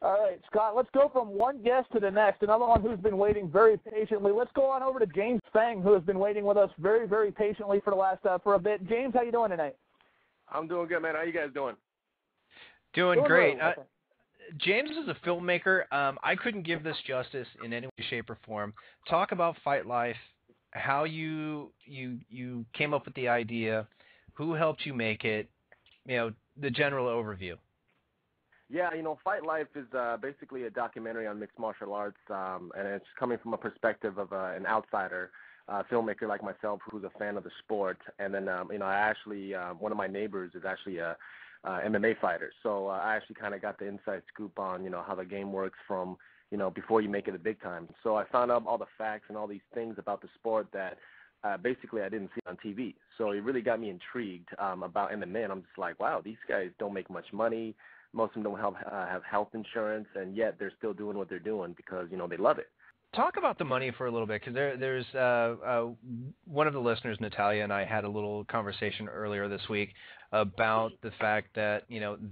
All right, Scott, let's go from one guest to the next, another one who's been waiting very patiently. Let's go on over to James Feng, who has been waiting with us very, very patiently for the last for a bit. James, how you doing tonight? I'm doing good, man. How you guys doing? Doing great. Well. James is a filmmaker. I couldn't give this justice in any way, shape, or form. Talk about Fight Life, how you came up with the idea, who helped you make it, the general overview. Yeah, Fight Life is basically a documentary on mixed martial arts, and it's coming from a perspective of an outsider filmmaker like myself who's a fan of the sport. And then, I actually, one of my neighbors is actually a MMA fighter. So I actually kind of got the inside scoop on, how the game works from, before you make it a big time. So I found out all the facts and all these things about the sport that basically I didn't see on TV. So it really got me intrigued about MMA. And I'm just like, wow, these guys don't make much money. Most of them don't have health insurance, and yet they're still doing what they're doing because, they love it. Talk about the money for a little bit, because there's one of the listeners, Natalia, and I had a little conversation earlier this week about the fact that,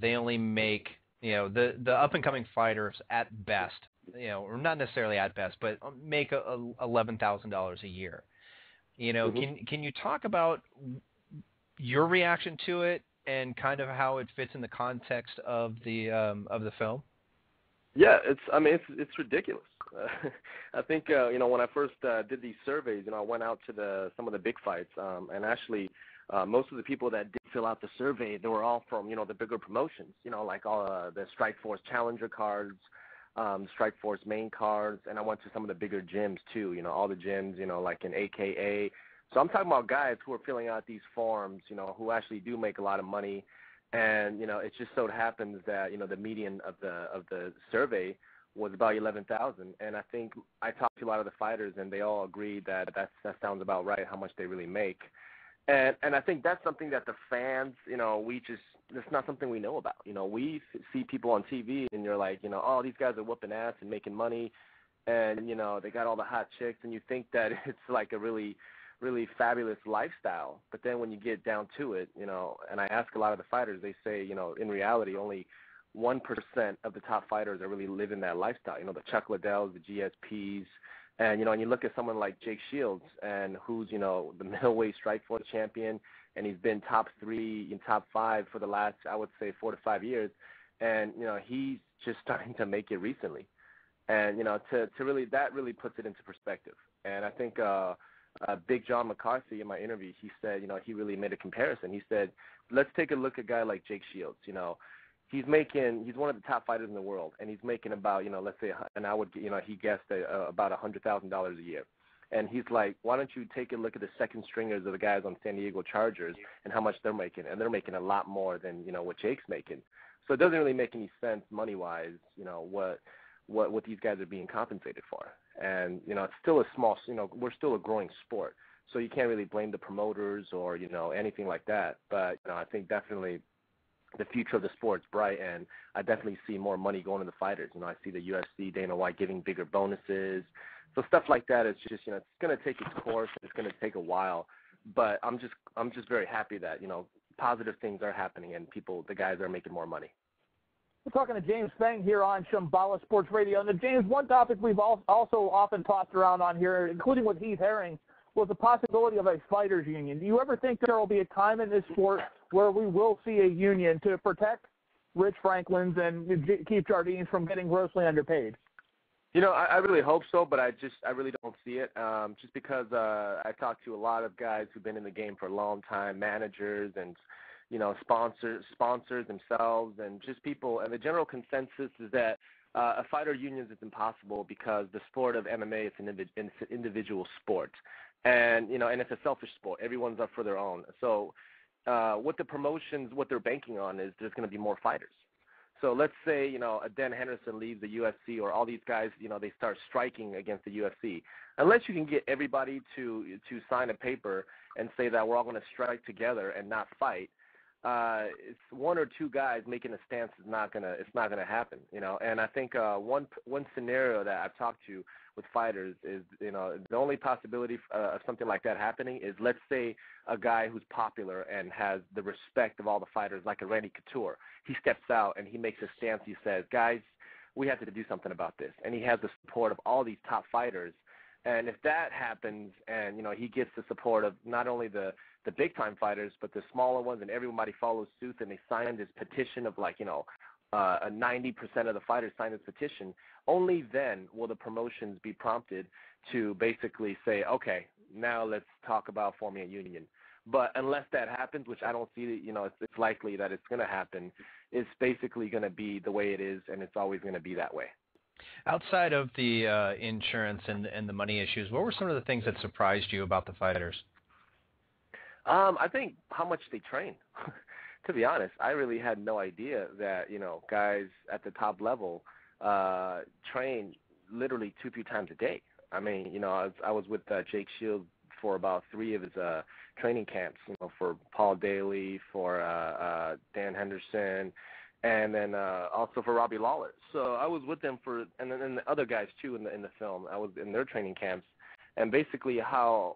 they only make, the up-and-coming fighters at best, or not necessarily at best, but make $11,000 a year. Can you talk about your reaction to it and kind of how it fits in the context of the film? Yeah, it's ridiculous. I think when I first did these surveys, I went out to some of the big fights, and actually most of the people that did fill out the survey, they were all from the bigger promotions, like all the Strikeforce Challenger cards, Strikeforce main cards, and I went to some of the bigger gyms too. All the gyms, like in AKA. So I'm talking about guys who are filling out these forms, who actually do make a lot of money. And, it just so happens that, the median of the survey was about 11,000. And I think I talked to a lot of the fighters, and they all agreed that sounds about right, how much they really make. And I think that's something that the fans, it's not something we know about. We see people on TV, and you're like, oh, these guys are whooping ass and making money, and, they got all the hot chicks, and you think that it's like a really fabulous lifestyle. But then when you get down to it, and I ask a lot of the fighters, they say, in reality, only 1% of the top fighters are really living that lifestyle. The Chuck Liddells, the GSPs, and, and you look at someone like Jake Shields, and who's, the middleweight Strikeforce champion, and he's been top 3 and top 5 for the last, I would say, 4 to 5 years. And, he's just starting to make it recently. And, to really, that really puts it into perspective. And I think, Big John McCarthy, in my interview, he said, he really made a comparison. He said, let's take a look at a guy like Jake Shields. He's one of the top fighters in the world, and he's making about, let's say, and I would, he guessed about $100,000 a year. And he's like, why don't you take a look at the second stringers of the guys on San Diego Chargers and how much they're making? And they're making a lot more than, what Jake's making. So it doesn't really make any sense money-wise, what these guys are being compensated for. And, it's still a small, we're still a growing sport. So you can't really blame the promoters or, anything like that. But, I think definitely the future of the sport's bright, and I definitely see more money going to the fighters. I see the UFC, Dana White giving bigger bonuses. So stuff like that is just, it's going to take its course. It's going to take a while. But I'm just very happy that, positive things are happening and the guys are making more money. We're talking to James Feng here on Shambala Sports Radio. And James, one topic we've also often tossed around on here, including with Heath Herring, was the possibility of a fighters union. Do you ever think there will be a time in this sport where we will see a union to protect Rich Franklin's and keep Jardines from getting grossly underpaid? I really hope so, but I really don't see it. Just because I talked to a lot of guys who've been in the game for a long time, managers and sponsors themselves, and just people. And the general consensus is that a fighter union is impossible because the sport of MMA is an individual sport, and and it's a selfish sport. Everyone's up for their own. So what the promotions, what they're banking on is there's going to be more fighters. So let's say a Dan Henderson leaves the UFC, or all these guys they start striking against the UFC. Unless you can get everybody to sign a paper and say that we're all going to strike together and not fight. It's one or two guys making a stance is not gonna happen, And I think one scenario that I've talked to with fighters is, the only possibility of something like that happening is, let's say a guy who's popular and has the respect of all the fighters, like a Randy Couture. He steps out and he makes a stance. He says, guys, we have to do something about this. And he has the support of all these top fighters. And if that happens and, he gets the support of not only the big-time fighters, but the smaller ones, and everybody follows suit, and they sign this petition of 90% of the fighters sign this petition, only then will the promotions be prompted to basically say, okay, now let's talk about forming a union. But unless that happens, which I don't see, it's likely that it's going to happen, it's basically going to be the way it is, and it's always going to be that way. Outside of the insurance and the money issues, what were some of the things that surprised you about the fighters? I think how much they train. To be honest, I really had no idea that, guys at the top level train literally 2-3 times a day. I mean, I was with Jake Shields for about 3 of his training camps, for Paul Daly, for Dan Henderson, and then also for Robbie Lawler. So I was with them and then the other guys too in the film. I was in their training camps, and basically how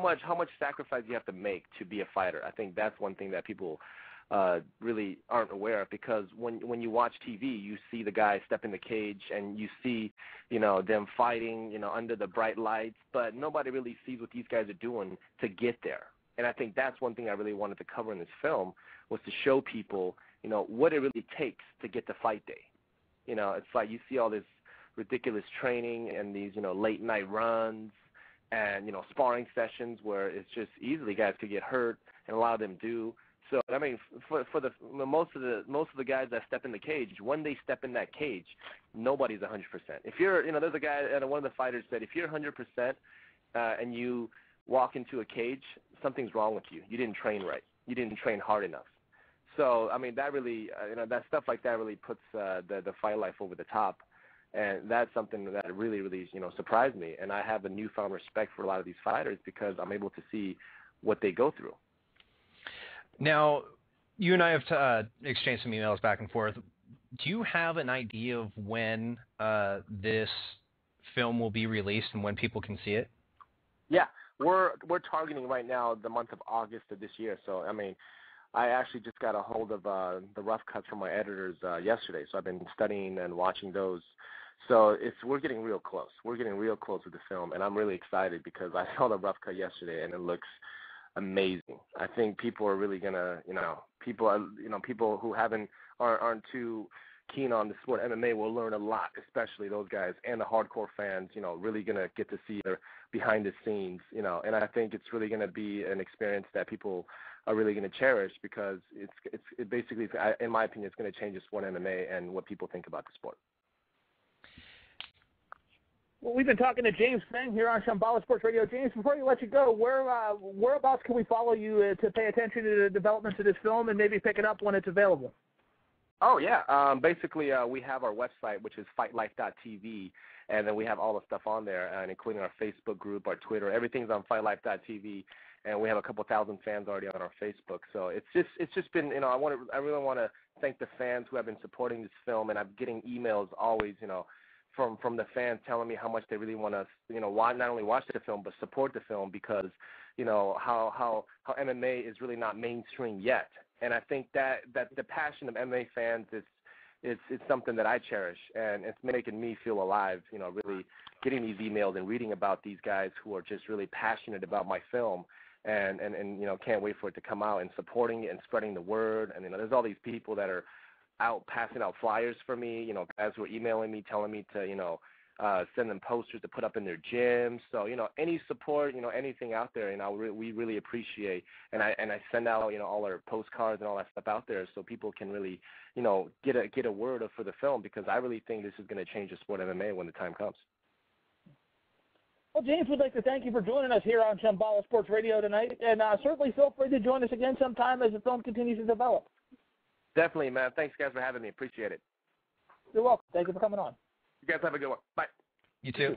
much sacrifice you have to make to be a fighter. I think that's one thing that people really aren't aware of, because when you watch TV, you see the guys step in the cage and you see, them fighting, under the bright lights, but nobody really sees what these guys are doing to get there. And I think that's one thing I really wanted to cover in this film, was to show people, what it really takes to get to fight day. It's like you see all this ridiculous training and these, late night runs and, sparring sessions where it's just easily guys could get hurt, and a lot of them do. So, I mean, for most of the guys that step in the cage, when they step in that cage, nobody's 100%. If you're, there's a guy, and one of the fighters said, if you're 100% and you walk into a cage, something's wrong with you. You didn't train right. You didn't train hard enough. So, I mean, that really, that stuff like that really puts the fight life over the top. And that's something that really, really, surprised me. And I have a newfound respect for a lot of these fighters because I'm able to see what they go through. Now, you and I have exchanged some emails back and forth. Do you have an idea of when this film will be released and when people can see it? Yeah, we're targeting right now the month of August of this year. So, I mean, I actually just got a hold of the rough cuts from my editors yesterday. So I've been studying and watching those. So we're getting real close. We're getting real close with the film, and I'm really excited because I saw the rough cut yesterday, and it looks amazing. I think people are really gonna, people who aren't too keen on the sport MMA will learn a lot, especially those guys, and the hardcore fans, really gonna get to see their behind the scenes, and I think it's really gonna be an experience that people are really gonna cherish, because it basically, in my opinion, it's gonna change the sport MMA and what people think about the sport. Well, we've been talking to James Feng here on Shambala Sports Radio. James, before we let you go, whereabouts can we follow you to pay attention to the developments of this film and maybe pick it up when it's available? Oh, yeah. Basically, we have our website, which is fightlife.tv, and then we have all the stuff on there, and including our Facebook group, our Twitter. Everything's on fightlife.tv, and we have a couple thousand fans already on our Facebook. So it's just been, I really want to thank the fans who have been supporting this film, and I'm getting emails always, from the fans telling me how much they really want to, not only watch the film but support the film, because, how MMA is really not mainstream yet. And I think that the passion of MMA fans is something that I cherish, and it's making me feel alive, really getting these emails and reading about these guys who are just really passionate about my film, and can't wait for it to come out, and supporting it and spreading the word. And, there's all these people that are out passing out flyers for me, guys who are emailing me, telling me to, send them posters to put up in their gyms. So, any support, anything out there, we really appreciate. And I send out, all our postcards and all that stuff out there, so people can really, get a word for the film, because I really think this is going to change the sport of MMA when the time comes. Well, James, we'd like to thank you for joining us here on Shambala Sports Radio tonight, and certainly feel free to join us again sometime as the film continues to develop. Definitely, man. Thanks, guys, for having me. Appreciate it. You're welcome. Thank you for coming on. You guys have a good one. Bye. You too.